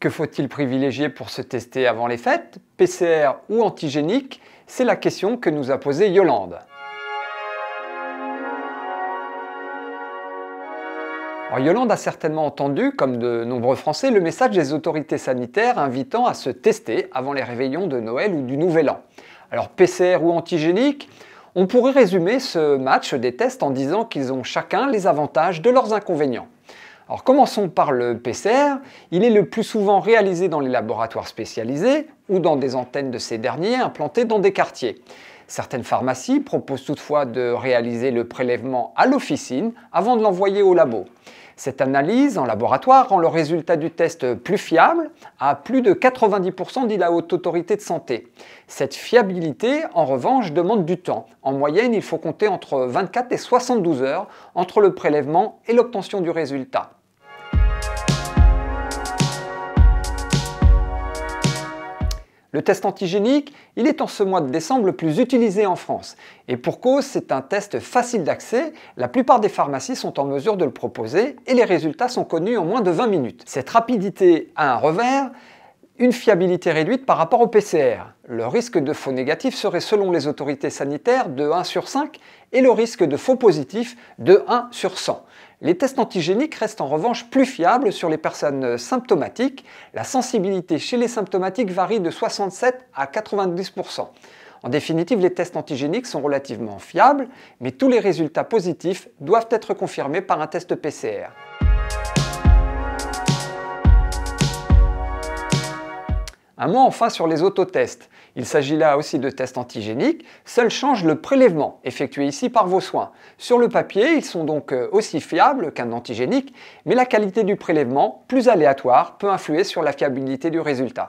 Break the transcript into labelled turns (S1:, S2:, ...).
S1: Que faut-il privilégier pour se tester avant les fêtes? PCR ou antigénique? C'est la question que nous a posée Yolande. Alors, Yolande a certainement entendu, comme de nombreux Français, le message des autorités sanitaires invitant à se tester avant les réveillons de Noël ou du Nouvel An. Alors PCR ou antigénique? On pourrait résumer ce match des tests en disant qu'ils ont chacun les avantages de leurs inconvénients. Alors commençons par le PCR. Il est le plus souvent réalisé dans les laboratoires spécialisés ou dans des antennes de ces derniers implantées dans des quartiers. Certaines pharmacies proposent toutefois de réaliser le prélèvement à l'officine avant de l'envoyer au labo. Cette analyse en laboratoire rend le résultat du test plus fiable, à plus de 90% dit la Haute Autorité de Santé. Cette fiabilité, en revanche, demande du temps. En moyenne, il faut compter entre 24 et 72 heures entre le prélèvement et l'obtention du résultat. Le test antigénique, il est en ce mois de décembre le plus utilisé en France. Et pour cause, c'est un test facile d'accès, la plupart des pharmacies sont en mesure de le proposer et les résultats sont connus en moins de 20 minutes. Cette rapidité a un revers, une fiabilité réduite par rapport au PCR. Le risque de faux négatif serait selon les autorités sanitaires de 1 sur 5 et le risque de faux positif de 1 sur 100. Les tests antigéniques restent en revanche plus fiables sur les personnes symptomatiques. La sensibilité chez les symptomatiques varie de 67 à 90%. En définitive, les tests antigéniques sont relativement fiables, mais tous les résultats positifs doivent être confirmés par un test PCR. Un mot enfin sur les autotests. Il s'agit là aussi de tests antigéniques, seul change le prélèvement, effectué ici par vos soins. Sur le papier, ils sont donc aussi fiables qu'un antigénique, mais la qualité du prélèvement, plus aléatoire, peut influer sur la fiabilité du résultat.